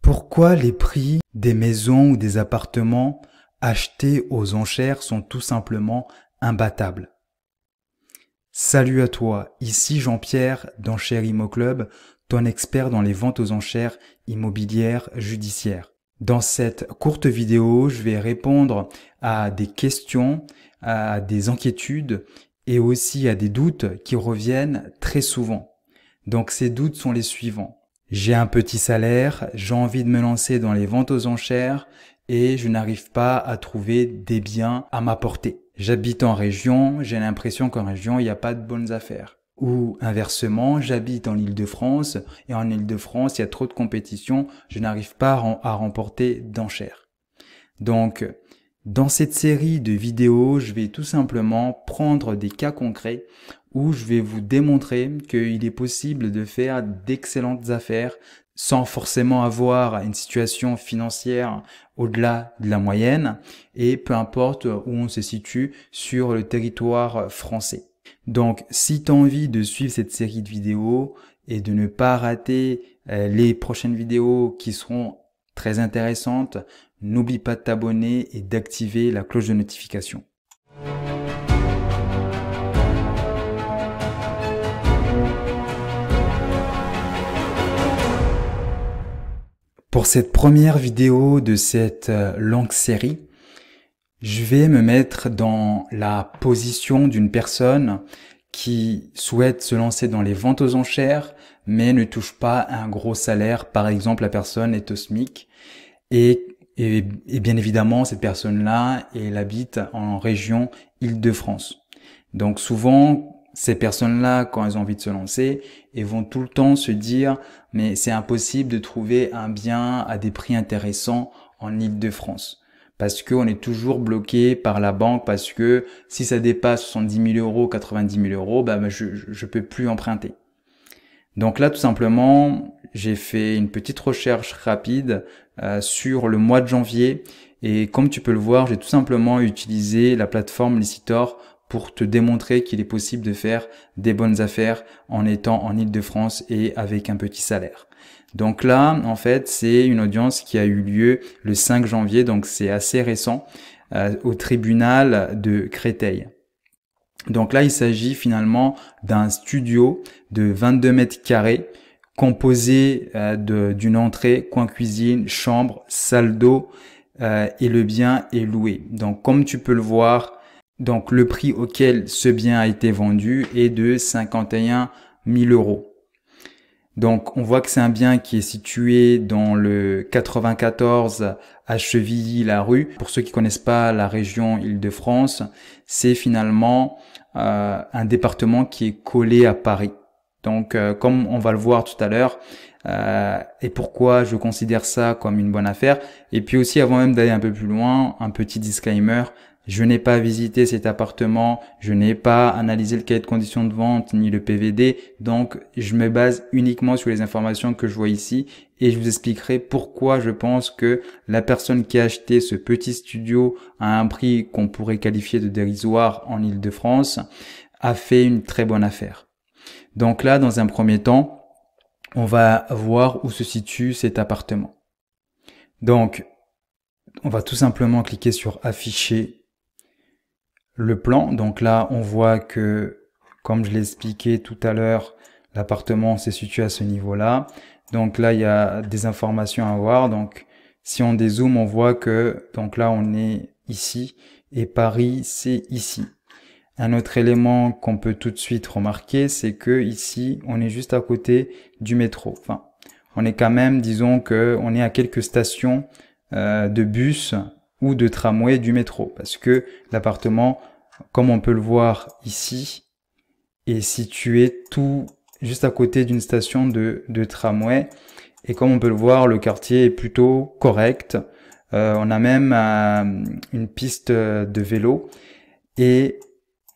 Pourquoi les prix des maisons ou des appartements achetés aux enchères sont tout simplement imbattables? Salut à toi, ici Jean-Pierre d'Enchères Immo Club, ton expert dans les ventes aux enchères immobilières judiciaires. Dans cette courte vidéo, je vais répondre à des questions, à des inquiétudes et aussi à des doutes qui reviennent très souvent. Donc ces doutes sont les suivants. J'ai un petit salaire, j'ai envie de me lancer dans les ventes aux enchères et je n'arrive pas à trouver des biens à ma portée. J'habite en région, j'ai l'impression qu'en région, il n'y a pas de bonnes affaires. Ou inversement, j'habite en Île-de-France et en Île-de-France, il y a trop de compétition, je n'arrive pas à remporter d'enchères. Donc, dans cette série de vidéos, je vais tout simplement prendre des cas concrets où je vais vous démontrer qu'il est possible de faire d'excellentes affaires sans forcément avoir une situation financière au-delà de la moyenne et peu importe où on se situe sur le territoire français. Donc, si tu as envie de suivre cette série de vidéos et de ne pas rater les prochaines vidéos qui seront très intéressantes, n'oublie pas de t'abonner et d'activer la cloche de notification. Pour cette première vidéo de cette longue série, je vais me mettre dans la position d'une personne qui souhaite se lancer dans les ventes aux enchères, mais ne touche pas un gros salaire. Par exemple, la personne est au SMIC et bien évidemment, cette personne-là, elle habite en région Île-de-France. Donc souvent, ces personnes-là, quand elles ont envie de se lancer, elles vont tout le temps se dire « mais c'est impossible de trouver un bien à des prix intéressants en Île-de-France ». Parce qu'on est toujours bloqué par la banque, parce que si ça dépasse 70 000 euros, 90 000 euros, je peux plus emprunter. Donc là, tout simplement, j'ai fait une petite recherche rapide sur le mois de janvier et comme tu peux le voir, j'ai tout simplement utilisé la plateforme Licitor pour te démontrer qu'il est possible de faire des bonnes affaires en étant en Île-de-France et avec un petit salaire. Donc là, en fait, c'est une audience qui a eu lieu le 5 janvier, donc c'est assez récent, au tribunal de Créteil. Donc là, il s'agit finalement d'un studio de 22 mètres carrés composé d'une entrée, coin cuisine, chambre, salle d'eau et le bien est loué. Donc comme tu peux le voir, donc le prix auquel ce bien a été vendu est de 51 000 euros. Donc on voit que c'est un bien qui est situé dans le 94 à Chevilly-la-Rue. Pour ceux qui connaissent pas la région Île-de-France, c'est finalement un département qui est collé à Paris. Donc comme on va le voir tout à l'heure, et pourquoi je considère ça comme une bonne affaire. Et puis aussi, avant même d'aller un peu plus loin, un petit disclaimer. Je n'ai pas visité cet appartement, je n'ai pas analysé le cahier de conditions de vente ni le PVD, donc je me base uniquement sur les informations que je vois ici et je vous expliquerai pourquoi je pense que la personne qui a acheté ce petit studio à un prix qu'on pourrait qualifier de dérisoire en Île-de-France a fait une très bonne affaire. Donc là, dans un premier temps, on va voir où se situe cet appartement. Donc, on va tout simplement cliquer sur afficher le plan. Donc là, on voit que, comme je l'ai expliqué tout à l'heure, l'appartement s'est situé à ce niveau-là. Donc là, il y a des informations à voir. Donc, si on dézoome, on voit que, donc là, on est ici et Paris, c'est ici. Un autre élément qu'on peut tout de suite remarquer, c'est que ici, on est juste à côté du métro. Enfin, on est quand même, disons que on est à quelques stations de bus ou de tramway du métro, parce que l'appartement, comme on peut le voir ici, est situé tout juste à côté d'une station de tramway, et comme on peut le voir, le quartier est plutôt correct. On a même une piste de vélo, et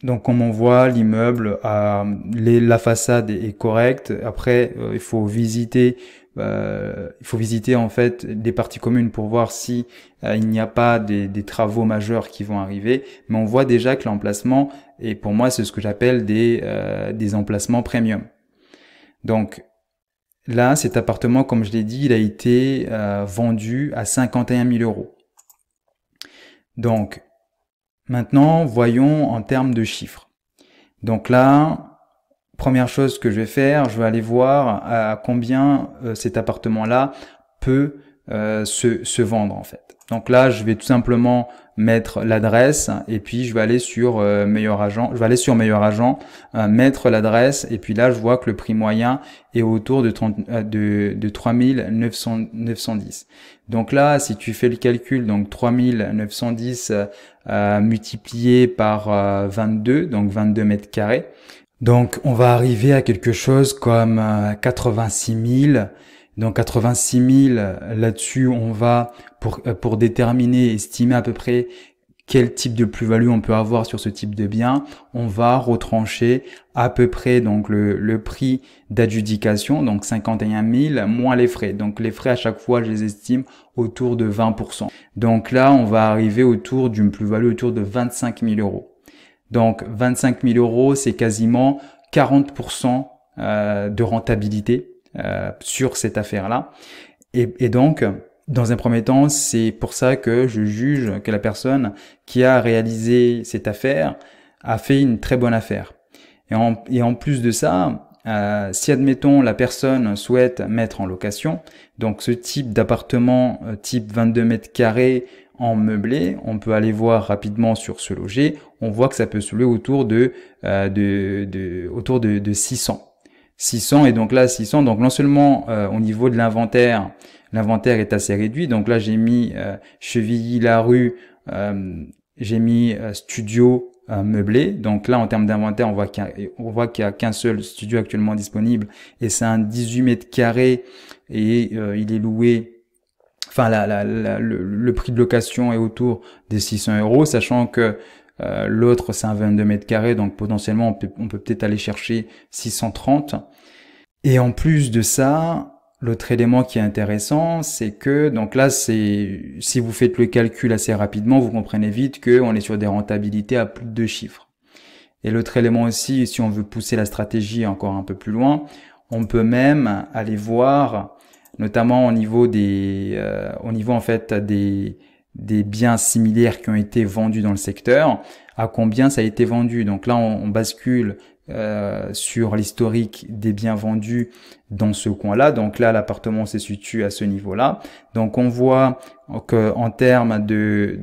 donc comme on voit, l'immeuble, la façade est correcte. Après, il faut visiter en fait des parties communes pour voir si il n'y a pas des travaux majeurs qui vont arriver. Mais on voit déjà que l'emplacement, et pour moi c'est ce que j'appelle des emplacements premium. Donc là, cet appartement, comme je l'ai dit, il a été vendu à 51 000 euros. Donc, maintenant, voyons en termes de chiffres. Donc là, première chose que je vais faire, je vais aller voir à combien cet appartement-là peut se vendre en fait. Donc là, je vais tout simplement mettre l'adresse et puis je vais aller sur Meilleur Agent. Je vais aller sur Meilleur Agent, mettre l'adresse et puis là, je vois que le prix moyen est autour de 3 910. Donc là, si tu fais le calcul, donc 3 910 multiplié par 22, donc 22 mètres carrés. Donc on va arriver à quelque chose comme 86 000. Donc 86 000, là-dessus, on va, pour déterminer, estimer à peu près quel type de plus-value on peut avoir sur ce type de bien, on va retrancher à peu près donc le prix d'adjudication, donc 51 000 moins les frais. Donc les frais à chaque fois, je les estime autour de 20%. Donc là, on va arriver autour d'une plus-value autour de 25 000 euros. Donc 25 000 euros, c'est quasiment 40% de rentabilité sur cette affaire-là. Et donc, dans un premier temps, c'est pour ça que je juge que la personne qui a réalisé cette affaire a fait une très bonne affaire. Et en plus de ça, si admettons la personne souhaite mettre en location, donc ce type d'appartement type 22 mètres carrés en meublé, on peut aller voir rapidement sur Se Loger, on voit que ça peut se louer autour de 600. 600 et donc là 600, donc non seulement au niveau de l'inventaire est assez réduit, donc là j'ai mis Chevilly-Larue, j'ai mis studio meublé, donc là en termes d'inventaire on voit qu'il y a qu'un seul studio actuellement disponible et c'est un 18 mètres carrés et il est loué, enfin le prix de location est autour des 600 euros, sachant que l'autre c'est un 22 mètres carrés, donc potentiellement on peut peut-être aller chercher 630. Et en plus de ça, l'autre élément qui est intéressant, c'est que donc là si vous faites le calcul assez rapidement, vous comprenez vite qu'on est sur des rentabilités à plus de 2 chiffres. Et l'autre élément aussi, si on veut pousser la stratégie encore un peu plus loin, on peut même aller voir, notamment au niveau en fait des biens similaires qui ont été vendus dans le secteur, à combien ça a été vendu. Donc là, on bascule sur l'historique des biens vendus dans ce coin-là. Donc là, l'appartement se situe à ce niveau-là. Donc on voit que en termes de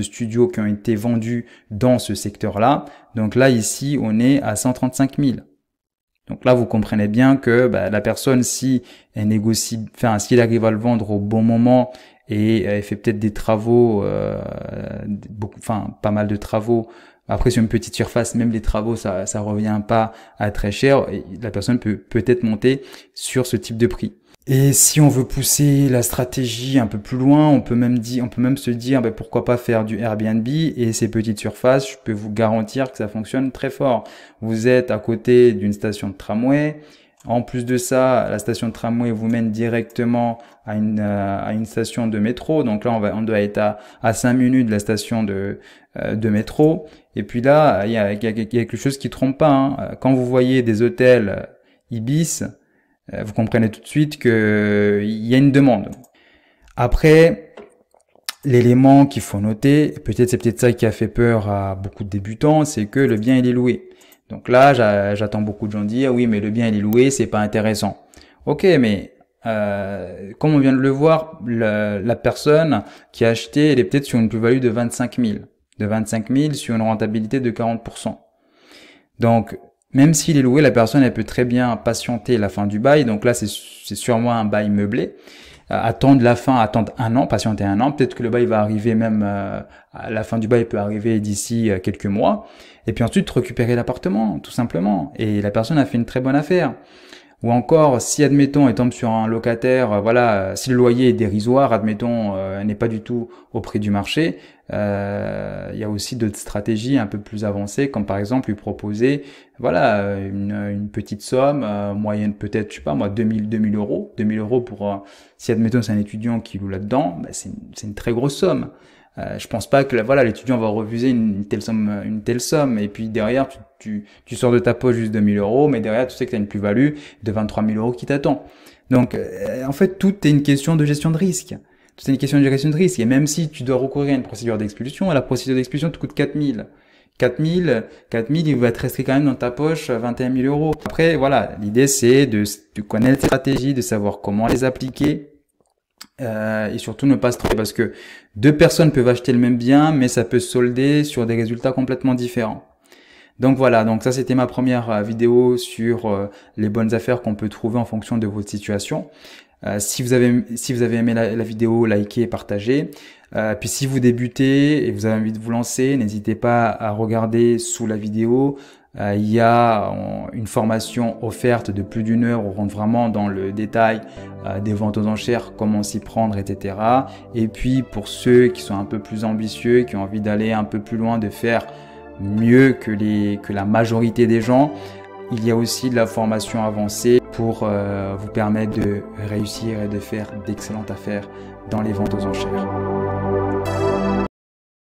studios qui ont été vendus dans ce secteur-là, donc là ici, on est à 135 000. Donc là, vous comprenez bien que la personne, si elle négocie, enfin, si elle arrive à le vendre au bon moment et elle fait peut-être des travaux, pas mal de travaux. Après, sur une petite surface, même les travaux, ça revient pas à très cher. Et la personne peut peut-être monter sur ce type de prix. Et si on veut pousser la stratégie un peu plus loin, on peut même se dire, pourquoi pas faire du Airbnb et ces petites surfaces, je peux vous garantir que ça fonctionne très fort. Vous êtes à côté d'une station de tramway. En plus de ça, la station de tramway vous mène directement à une station de métro. Donc là, on doit être à 5 minutes de la station de métro. Et puis là, il y a quelque chose qui trompe pas, hein. Quand vous voyez des hôtels Ibis, vous comprenez tout de suite que il y a une demande. Après, l'élément qu'il faut noter, c'est peut-être ça qui a fait peur à beaucoup de débutants, c'est que le bien il est loué. Donc là, j'attends beaucoup de gens dire oui, mais le bien il est loué, c'est pas intéressant. Ok, mais comme on vient de le voir, la personne qui a acheté, elle est peut-être sur une plus-value de 25 000, sur une rentabilité de 40%. Donc même s'il est loué, la personne elle peut très bien patienter la fin du bail. Donc là, c'est sûrement un bail meublé. Attendre la fin, attendre un an, patienter un an. Peut-être que le bail va arriver même, à la fin du bail peut arriver d'ici quelques mois. Et puis ensuite, récupérer l'appartement, tout simplement. Et la personne a fait une très bonne affaire. Ou encore, si admettons, elle tombe sur un locataire, si le loyer est dérisoire, admettons, n'est pas du tout au prix du marché, il y a aussi d'autres stratégies un peu plus avancées, comme par exemple lui proposer, une petite somme moyenne, peut-être, je sais pas moi, 2000 euros, 2000 euros pour, si admettons c'est un étudiant qui loue là-dedans, c'est une très grosse somme. Je pense pas que voilà, l'étudiant va refuser une telle somme, et puis derrière tu sors de ta poche juste 2 000 euros, mais derrière tu sais que tu as une plus-value de 23 000 euros qui t'attend. Donc en fait, tout est une question de gestion de risque. Tout est une question de gestion de risque. Et même si tu dois recourir à une procédure d'expulsion, la procédure d'expulsion te coûte 4 000. 4 000, il va te rester quand même dans ta poche 21 000 euros. Après, voilà, l'idée c'est de connaître ces stratégies, de savoir comment les appliquer. Et surtout ne pas se tromper, parce que deux personnes peuvent acheter le même bien, mais ça peut se solder sur des résultats complètement différents. Donc voilà, donc ça c'était ma première vidéo sur les bonnes affaires qu'on peut trouver en fonction de votre situation. Si vous avez aimé la vidéo, likez et partagez. Puis si vous débutez et vous avez envie de vous lancer, n'hésitez pas à regarder sous la vidéo. Il y a une formation offerte de plus d'1 heure où on rentre vraiment dans le détail des ventes aux enchères, comment s'y prendre, etc. Et puis pour ceux qui sont un peu plus ambitieux, qui ont envie d'aller un peu plus loin, de faire mieux que la majorité des gens, il y a aussi de la formation avancée pour vous permettre de réussir et de faire d'excellentes affaires dans les ventes aux enchères.